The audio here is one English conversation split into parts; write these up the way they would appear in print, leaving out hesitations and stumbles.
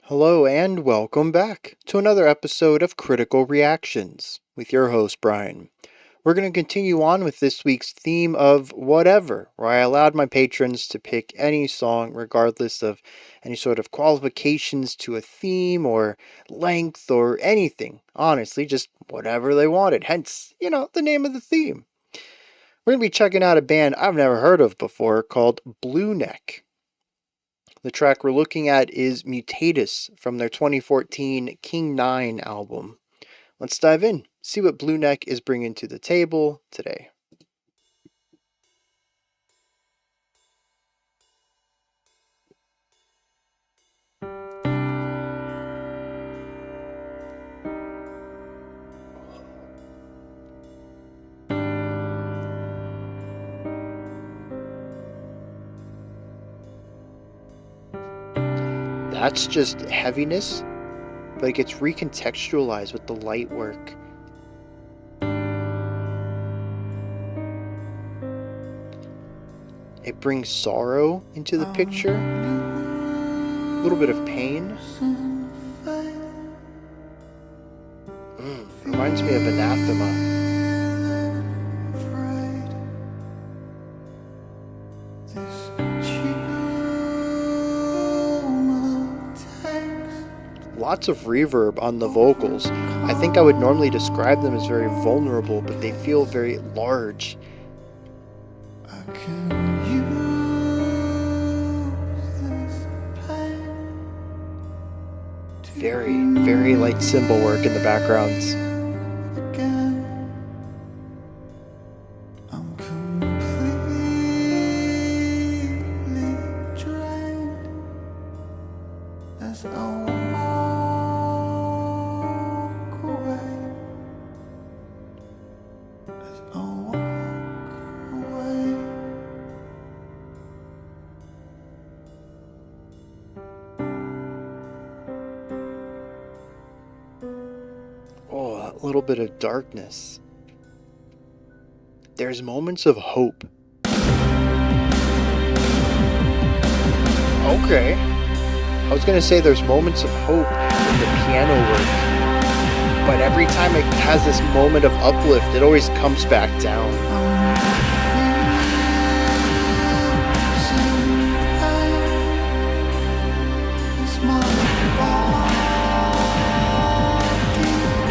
Hello and welcome back to another episode of Critical Reactions with your host, Bryan. We're going to continue on with this week's theme of whatever, where I allowed my patrons to pick any song regardless of any sort of qualifications to a theme or length or anything. Honestly, just whatever they wanted. Hence, the name of the theme. We're going to be checking out a band I've never heard of before called Blueneck. The track we're looking at is Mutatis from their 2014 King 9 album. Let's dive in, see what Blueneck is bringing to the table today. That's just heaviness, but it gets recontextualized with the light work. It brings sorrow into the picture, a little bit of pain. Reminds me of Anathema. Lots of reverb on the vocals. I think I would normally describe them as very vulnerable, but they feel very large. Very light cymbal work in the backgrounds. Oh, a little bit of darkness. There's moments of hope. Okay. I was gonna say there's moments of hope in the piano work, but every time it has this moment of uplift, it always comes back down.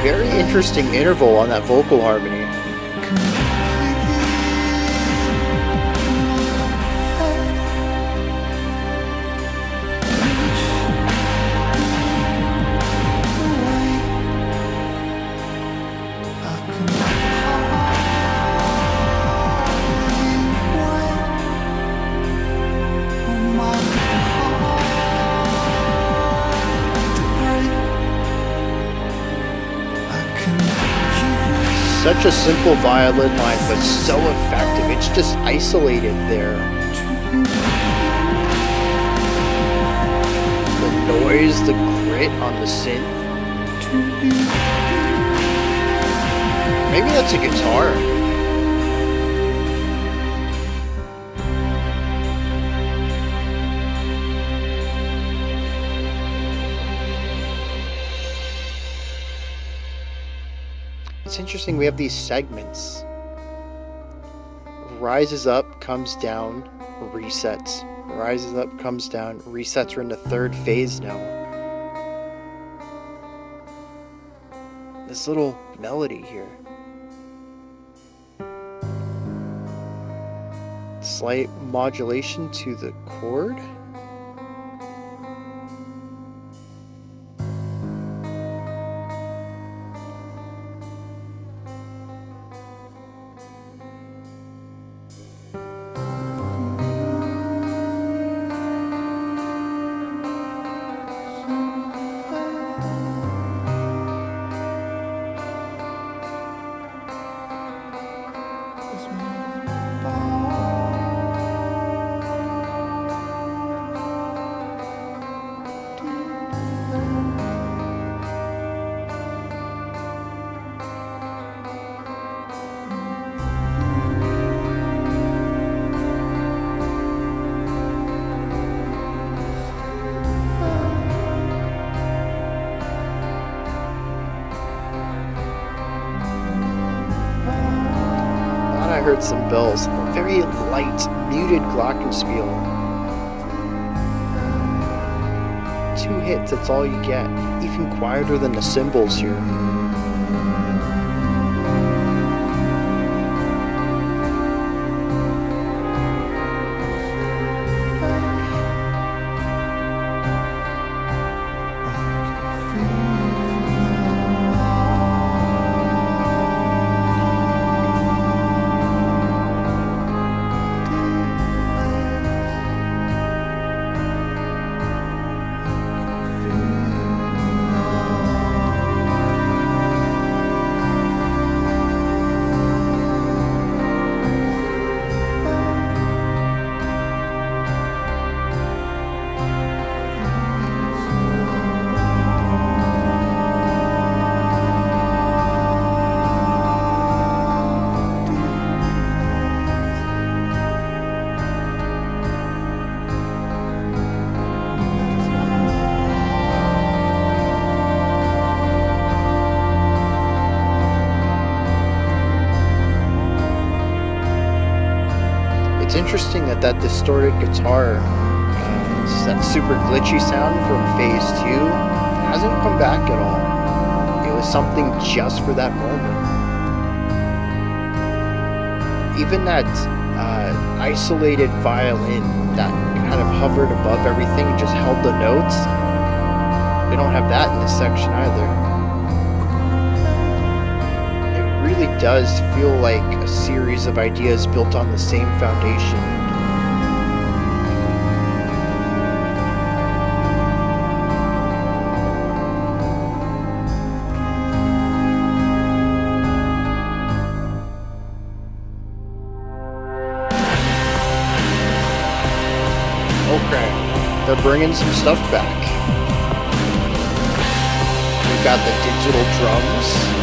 Very interesting interval on that vocal harmony. Such a simple violin line, but so effective. It's just isolated there. The noise, the grit on the synth. Maybe that's a guitar. It's interesting, we have these segments. Rises up, comes down, resets. Rises up, comes down, resets. We're in the third phase now. This little melody here. Slight modulation to the chord. heard some bells. A very light, muted glockenspiel. 2 hits, that's all you get. Even quieter than the cymbals here. It's interesting that distorted guitar, that super glitchy sound from phase 2, hasn't come back at all. It was something just for that moment. Even that isolated violin that kind of hovered above everything and just held the notes, we don't have that in this section either. Really does feel like a series of ideas built on the same foundation. Okay, they're bringing some stuff back. We've got the digital drums.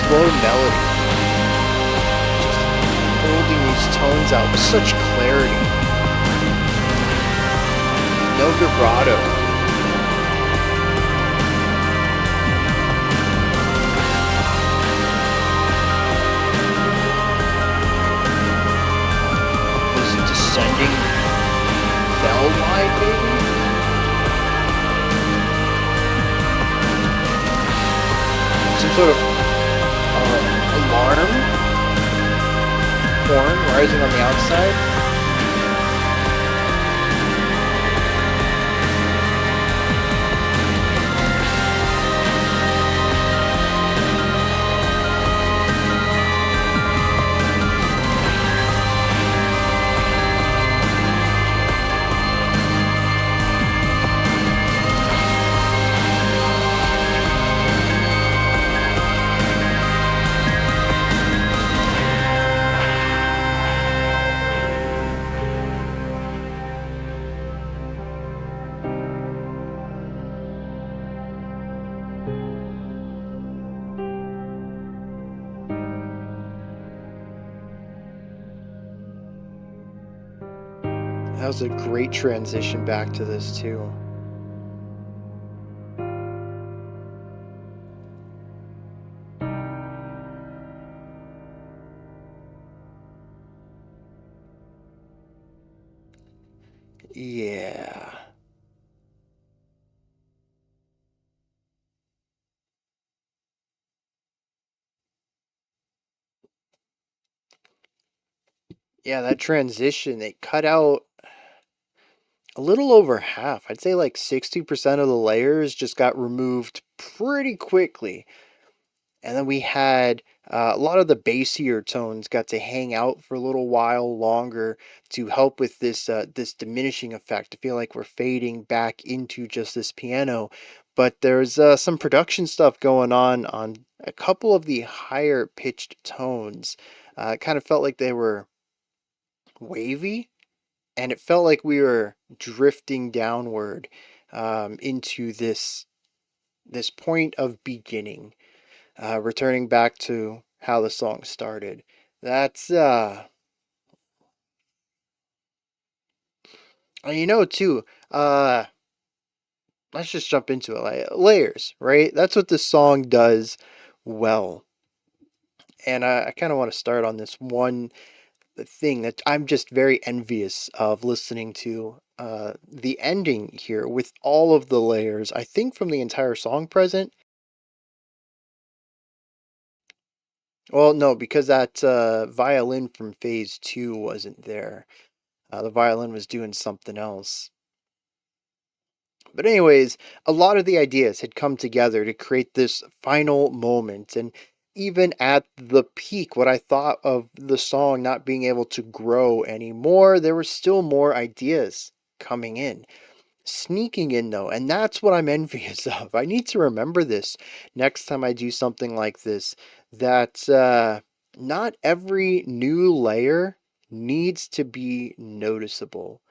Slow melody, just holding these tones out with such clarity. No vibrato. This descending bell line, maybe? Some sort of alarm horn rising on the outside. That was a great transition back to this too. Yeah. Yeah, that transition, it cut out a little over half. I'd say like 60% of the layers just got removed pretty quickly. And then we had A lot of the bassier tones got to hang out for a little while longer to help with this diminishing effect. I feel like we're fading back into just this piano, but there's some production stuff going on a couple of the higher pitched tones. It kind of felt like they were wavy, and it felt like we were drifting downward into this point of beginning, returning back to how the song started. That's too. Let's just jump into it. Like layers, right? That's what this song does well. And I kind of want to start on this one thing that I'm just very envious of listening to. The ending here with all of the layers, I think from the entire song present. Well, no, because that violin from phase two wasn't there. The violin was doing something else. But anyways, a lot of the ideas had come together to create this final moment. And even at the peak, what I thought of the song not being able to grow anymore, there were still more ideas coming in. Sneaking in though, and that's what I'm envious of. I need to remember this next time I do something like this, that not every new layer needs to be noticeable.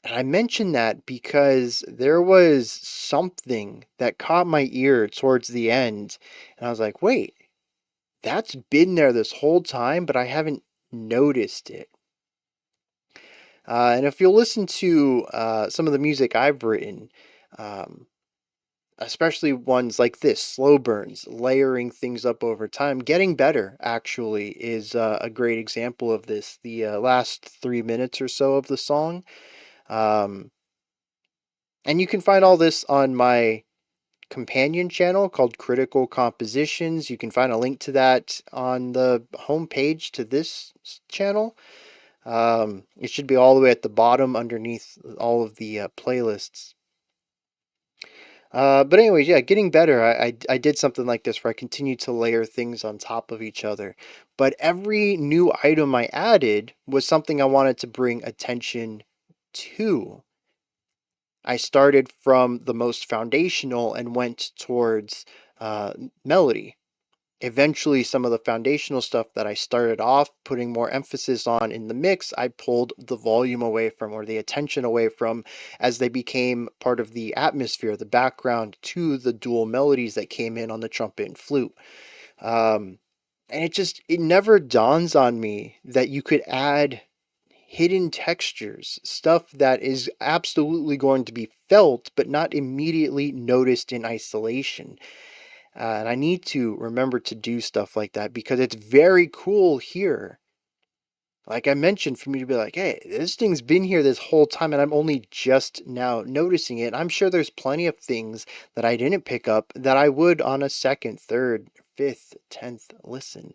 And I mention that because there was something that caught my ear towards the end, and I was like, wait, that's been there this whole time, but I haven't noticed it. And if you'll listen to some of the music I've written, um, especially ones like this, slow burns, layering things up over time, getting better actually is a great example of this. The last 3 minutes or so of the song. Um, and you can find all this on my companion channel called Critical Compositions. You can find a link to that on the homepage to this channel. It should be all the way at the bottom underneath all of the playlists. But anyways, yeah, getting better. I did something like this where I continued to layer things on top of each other. But every new item I added was something I wanted to bring attention to. I started from the most foundational and went towards uh, melody. Eventually, some of the foundational stuff that I started off putting more emphasis on in the mix, I pulled the volume away from, or the attention away from, as they became part of the atmosphere, the background to the dual melodies that came in on the trumpet and flute. Um, and it never dawns on me that you could add hidden textures, stuff that is absolutely going to be felt but not immediately noticed in isolation. And I need to remember to do stuff like that because it's very cool here. Like I mentioned, for me to be like, hey, this thing's been here this whole time and I'm only just now noticing it. I'm sure there's plenty of things that I didn't pick up that I would on a second, third, fifth, 10th listen.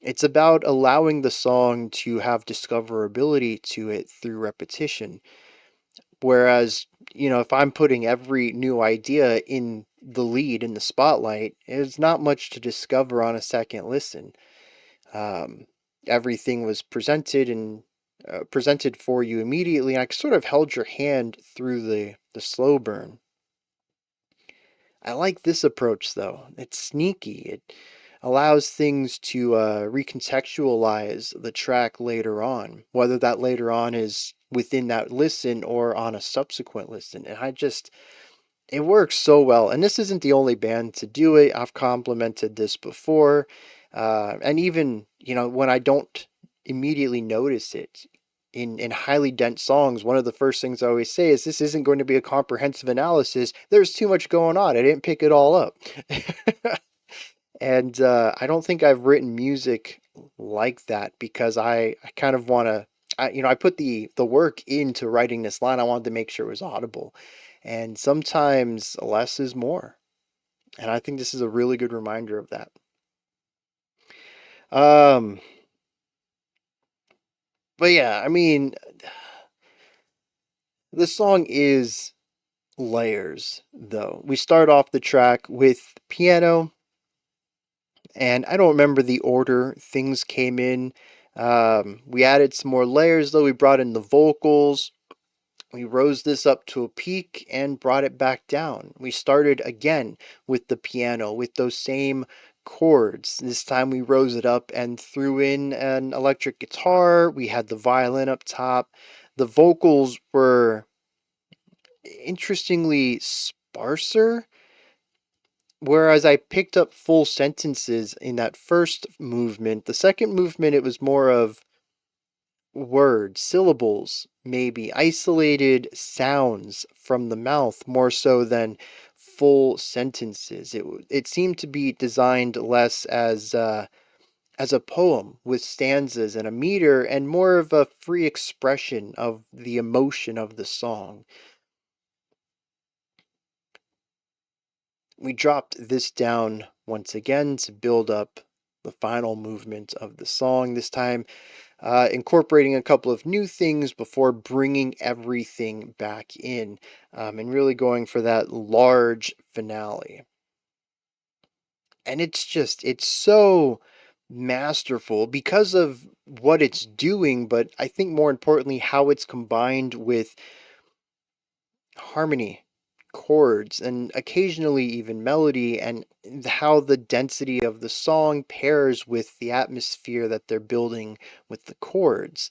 It's about allowing the song to have discoverability to it through repetition. Whereas, if I'm putting every new idea in the lead, in the spotlight, there's not much to discover on a second listen. Um, Everything was presented and presented for you immediately, and I sort of held your hand through the slow burn. I like this approach though. It's sneaky. It allows things to recontextualize the track later on, whether that later on is within that listen or on a subsequent listen. And it works so well. And this isn't the only band to do it. I've complimented this before. And even, when I don't immediately notice it, in highly dense songs, one of the first things I always say is this isn't going to be a comprehensive analysis. There's too much going on. I didn't pick it all up. And I don't think I've written music like that because I kind of want to, I put the work into writing this line. I wanted to make sure it was audible. And sometimes less is more. And I think this is a really good reminder of that. Um, but yeah, I mean, the song is layers, though. We start off the track with piano, And I don't remember the order things came in. We added some more layers, though. We brought in the vocals. We rose this up to a peak and brought it back down. We started again with the piano, with those same chords. This time we rose it up and threw in an electric guitar. We had the violin up top. The vocals were interestingly sparser, whereas I picked up full sentences in that first movement. The second movement, it was more of words, syllables, maybe isolated sounds from the mouth more so than full sentences. It seemed to be designed less as a poem with stanzas and a meter and more of a free expression of the emotion of the song. We dropped this down once again to build up the final movement of the song, this time incorporating a couple of new things before bringing everything back in, and really going for that large finale. And it's so masterful because of what it's doing, but I think more importantly, how it's combined with harmony, chords, and occasionally even melody, and how the density of the song pairs with the atmosphere that they're building with the chords.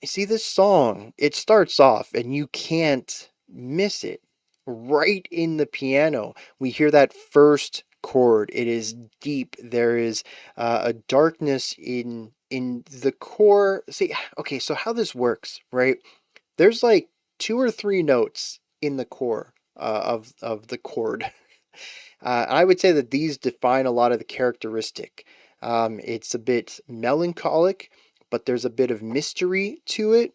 You see, this song, it starts off and you can't miss it. Right in the piano, we hear that first chord. It is deep. There is a darkness in the core. See, okay, so how this works, right? There's like two or three notes in the core of the chord. I would say that these define a lot of the characteristic. It's a bit melancholic, but there's a bit of mystery to it.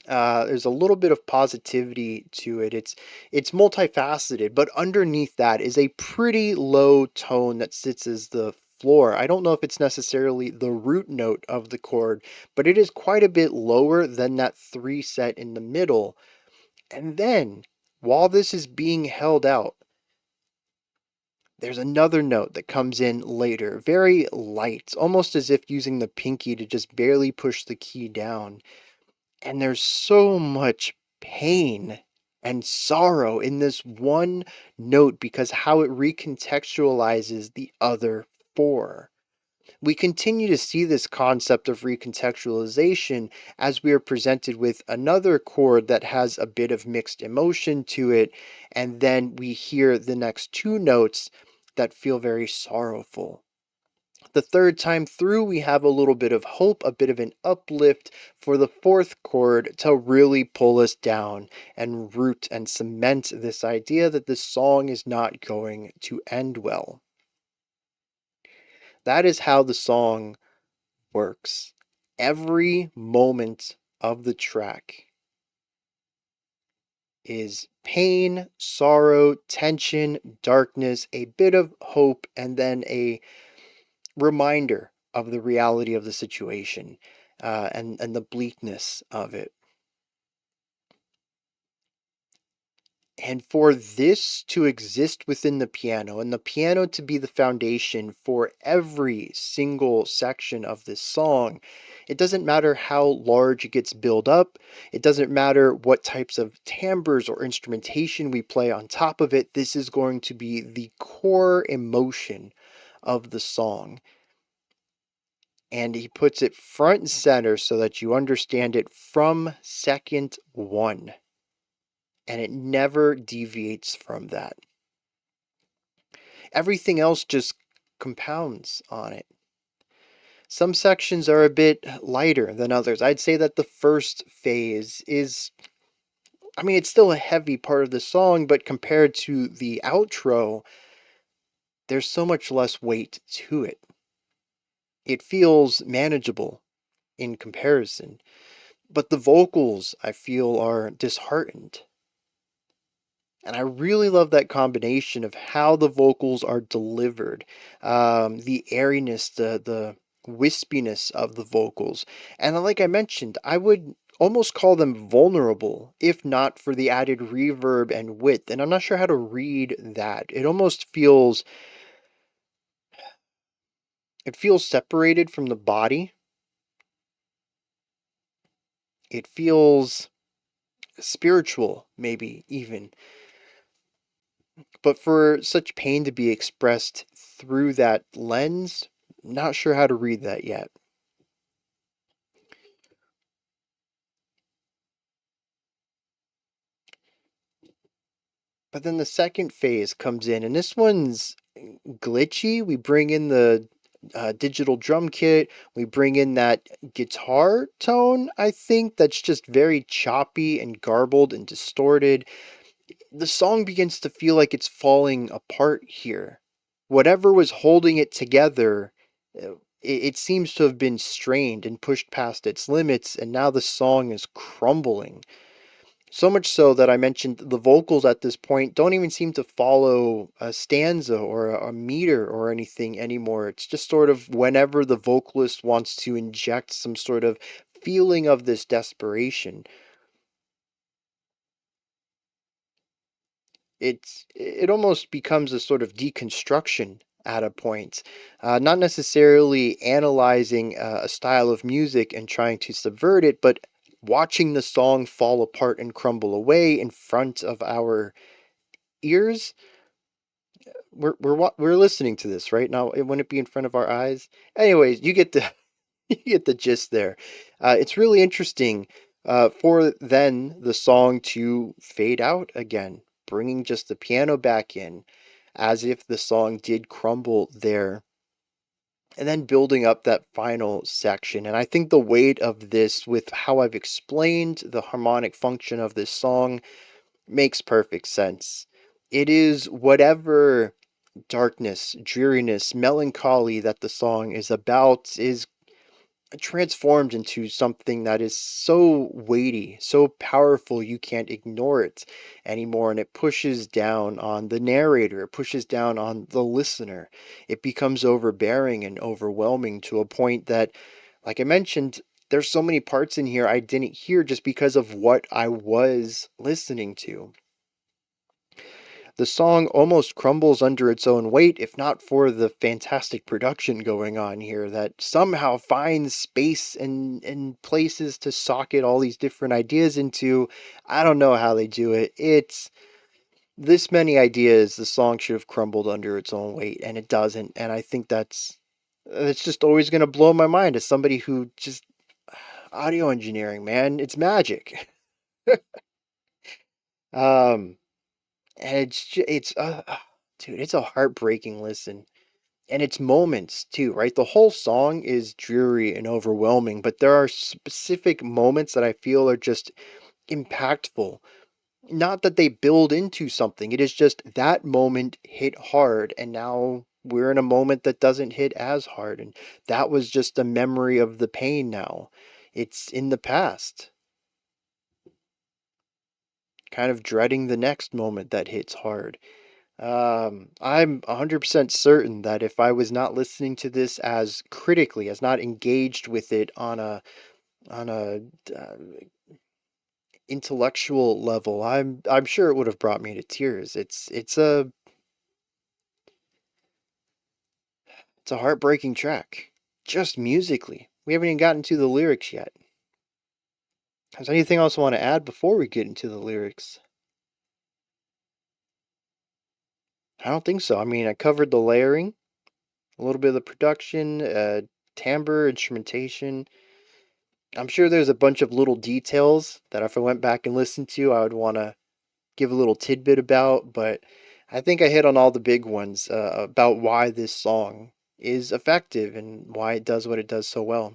There's a little bit of positivity to it. It's multifaceted, but underneath that is a pretty low tone that sits as the floor. I don't know if it's necessarily the root note of the chord, but it is quite a bit lower than that 3 set in the middle. And then, while this is being held out, there's another note that comes in later, very light, almost as if using the pinky to just barely push the key down. And there's so much pain and sorrow in this one note because how it recontextualizes the other 4. We continue to see this concept of recontextualization as we are presented with another chord that has a bit of mixed emotion to it, and then we hear the next 2 notes that feel very sorrowful. The third time through, we have a little bit of hope, a bit of an uplift for the 4th chord to really pull us down and root and cement this idea that this song is not going to end well. That is how the song works. Every moment of the track is pain, sorrow, tension, darkness, a bit of hope, and then a reminder of the reality of the situation, and the bleakness of it. And for this to exist within the piano, and the piano to be the foundation for every single section of this song, it doesn't matter how large it gets built up, it doesn't matter what types of timbres or instrumentation we play on top of it, this is going to be the core emotion of the song. And he puts it front and center so that you understand it from second 1. And it never deviates from that. Everything else just compounds on it. Some sections are a bit lighter than others. I'd say that the first phase is, I mean, it's still a heavy part of the song, but compared to the outro, there's so much less weight to it. It feels manageable in comparison. But the vocals, I feel, are disheartened. And I really love that combination of how the vocals are delivered, the airiness, the wispiness of the vocals. And like I mentioned, I would almost call them vulnerable, if not for the added reverb and width. And I'm not sure how to read that. It almost feels It feels separated from the body. It feels spiritual, maybe even. But for such pain to be expressed through that lens, not sure how to read that yet. But then the second phase comes in, and this one's glitchy. We bring in the digital drum kit, we bring in that guitar tone, I think, that's just very choppy and garbled and distorted. The song begins to feel like it's falling apart here. Whatever was holding it together, it seems to have been strained and pushed past its limits, and now the song is crumbling. So much so that I mentioned the vocals at this point don't even seem to follow a stanza or a meter or anything anymore. It's just sort of whenever the vocalist wants to inject some sort of feeling of this desperation. It almost becomes a sort of deconstruction at a point, not necessarily analyzing a style of music and trying to subvert it, but watching the song fall apart and crumble away in front of our ears. We're listening to this right now. It wouldn't be in front of our eyes. Anyways, you get the you get the gist there. It's really interesting for then the song to fade out again, bringing just the piano back in, as if the song did crumble there, and then building up that final section. And I think the weight of this, with how I've explained the harmonic function of this song, makes perfect sense. It is whatever darkness, dreariness, melancholy that the song is about is transformed into something that is so weighty, so powerful you can't ignore it anymore. And it pushes down on the narrator, it pushes down on the listener. It becomes overbearing and overwhelming to a point that, like I mentioned, there's so many parts in here I didn't hear just because of what I was listening to. The song almost crumbles under its own weight if not for the fantastic production going on here that somehow finds space and places to socket all these different ideas into. I don't know how they do it. It's this many ideas, the song should have crumbled under its own weight, and it doesn't. And I think that's just always going to blow my mind as somebody who just audio engineering, man, it's magic. um and dude, it's a heartbreaking listen. And it's moments too, right? The whole song is dreary and overwhelming, but there are specific moments that I feel are just impactful. Not that they build into something, it is just that moment hit hard, and now we're in a moment that doesn't hit as hard. And that was just a memory of the pain now. It's in the past, kind of dreading the next moment that hits hard. I'm 100% certain that if I was not listening to this as critically, as not engaged with it on a intellectual level, I'm sure it would have brought me to tears. It's a heartbreaking track, just musically. We haven't even gotten to the lyrics yet. Is there anything else I want to add before we get into the lyrics? I don't think so. I mean, I covered the layering, a little bit of the production, timbre, instrumentation. I'm sure there's a bunch of little details that if I went back and listened to, I would want to give a little tidbit about, but I think I hit on all the big ones about why this song is effective and why it does what it does so well.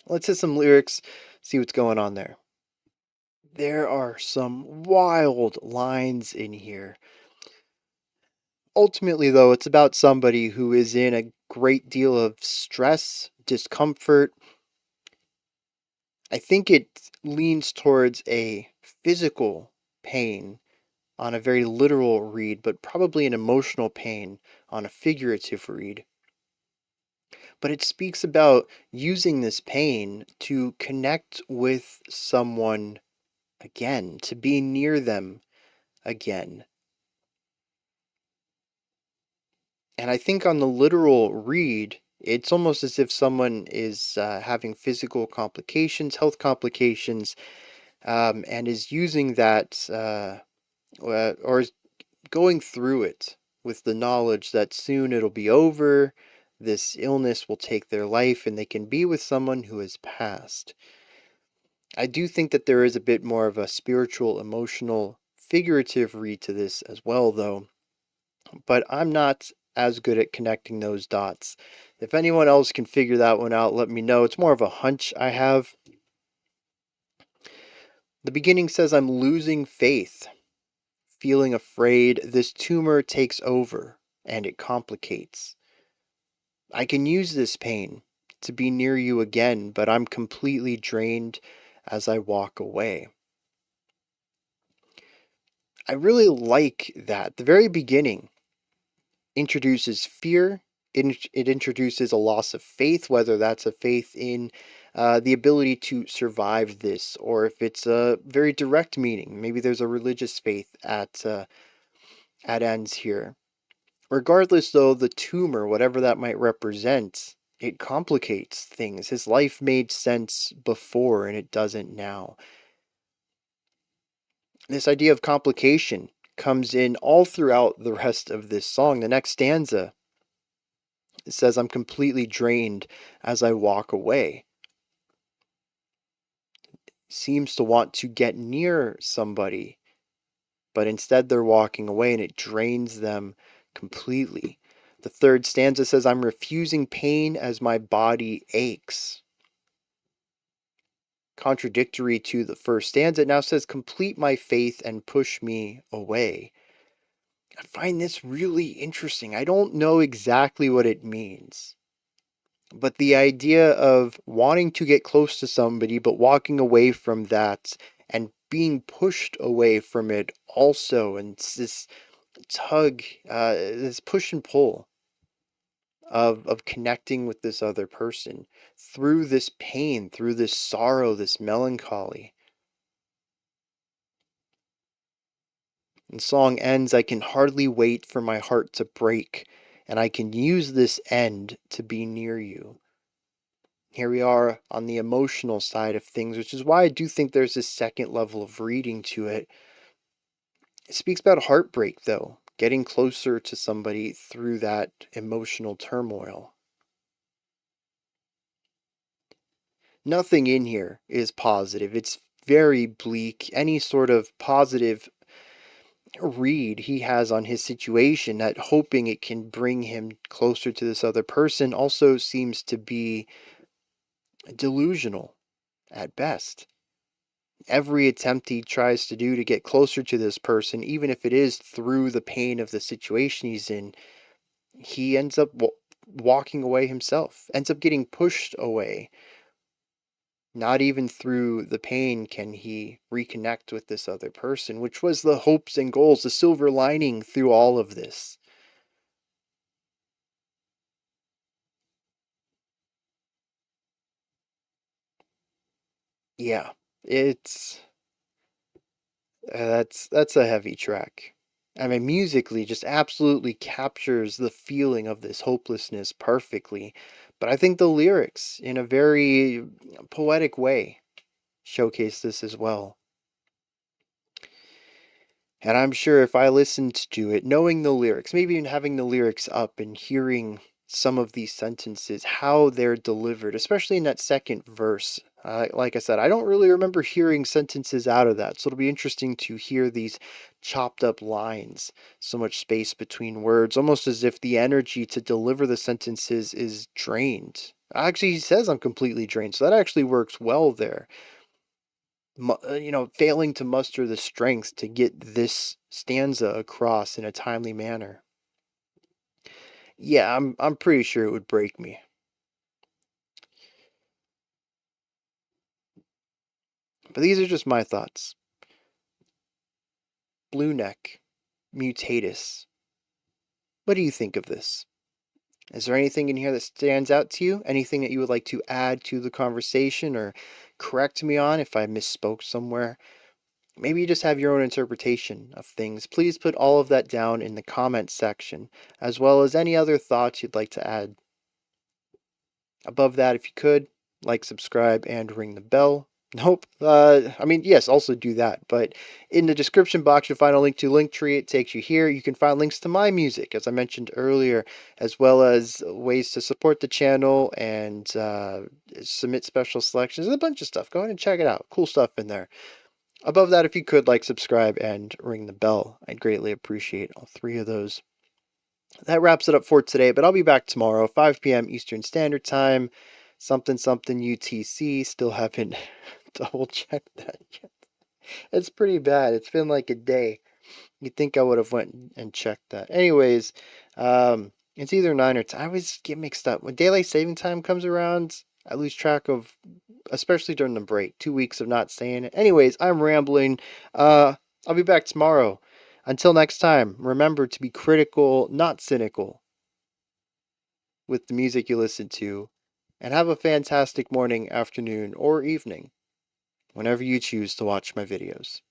Let's hit some lyrics, see what's going on there. There are some wild lines in here. Ultimately, though, it's about somebody who is in a great deal of stress, discomfort. I think it leans towards a physical pain on a very literal read, but probably an emotional pain on a figurative read. But it speaks about using this pain to connect with someone again, to be near them again. And I think on the literal read, It's almost as if someone is having physical complications, health complications, and is using that or is going through it with the knowledge that soon it'll be over, this illness will take their life, and they can be with someone who has passed. I do think that there is a bit more of a spiritual, emotional, figurative read to this as well, though, but I'm not as good at connecting those dots. If anyone else can figure that one out, let me know. It's more of a hunch I have. The beginning says, I'm losing faith, feeling afraid this tumor takes over and it complicates. I can use this pain to be near you again, but I'm completely drained as I walk away. I really like that. The very beginning introduces fear. It introduces a loss of faith, whether that's a faith in the ability to survive this, or if it's a very direct meaning. Maybe there's a religious faith at ends here. Regardless, though, the tumor, whatever that might represent, it complicates things. His life made sense before, and it doesn't now. This idea of complication comes in all throughout the rest of this song. The next stanza, it says, I'm completely drained as I walk away. Seems to want to get near somebody, but instead they're walking away, and it drains them completely. The third stanza says, I'm refusing pain as my body aches. Contradictory to the first stanza, it now says, complete my faith and push me away. I find this really interesting. I don't know exactly what it means, but the idea of wanting to get close to somebody, but walking away from that and being pushed away from it also, and it's this tug, this push and pull of connecting with this other person through this pain, through this sorrow, this melancholy. And song ends, I can hardly wait for my heart to break, and I can use this end to be near you. Here we are on the emotional side of things, which is why I do think there's this second level of reading to it. It speaks about heartbreak, though, getting closer to somebody through that emotional turmoil. Nothing in here is positive. It's very bleak. Any sort of positive read he has on his situation, that hoping it can bring him closer to this other person, also seems to be delusional at best. Every attempt he tries to do to get closer to this person, even if it is through the pain of the situation he's in, he ends up walking away himself, ends up getting pushed away. Not even through the pain can he reconnect with this other person, which was the hopes and goals, the silver lining through all of this. Yeah, it's that's a heavy track. I mean, musically, just absolutely captures the feeling of this hopelessness perfectly. But I think the lyrics, in a very poetic way, showcase this as well. And I'm sure if I listened to it, knowing the lyrics, maybe even having the lyrics up and hearing some of these sentences, how they're delivered, especially in that second verse. Like I said, I don't really remember hearing sentences out of that. So it'll be interesting to hear these chopped up lines, so much space between words, almost as if the energy to deliver the sentences is drained. Actually, he says I'm completely drained. So that actually works well there. Failing to muster the strength to get this stanza across in a timely manner. Yeah, I'm pretty sure it would break me. But these are just my thoughts. Blueneck, Mutatis. What do you think of this? Is there anything in here that stands out to you? Anything that you would like to add to the conversation or correct me on if I misspoke somewhere? Maybe you just have your own interpretation of things. Please put all of that down in the comments section, as well as any other thoughts you'd like to add. Above that, if you could, like, subscribe, and ring the bell. Nope. Yes, also do that. But in the description box, you'll find a link to Linktree. It takes you here. You can find links to my music, as I mentioned earlier, as well as ways to support the channel and submit special selections. There's a bunch of stuff. Go ahead and check it out. Cool stuff in there. Above that, if you could, like, subscribe, and ring the bell. I'd greatly appreciate all three of those. That wraps it up for today, but I'll be back tomorrow, 5 p.m. Eastern Standard Time. Something UTC. Still haven't double checked that yet. It's pretty bad. It's been like a day. You'd think I would have went and checked that. Anyways, it's either 9 or 10. I always get mixed up. When daylight saving time comes around, I lose track of, especially during the break. 2 weeks of not saying it. Anyways, I'm rambling. I'll be back tomorrow. Until next time, remember to be critical, not cynical, with the music you listen to, and have a fantastic morning, afternoon, or evening, whenever you choose to watch my videos.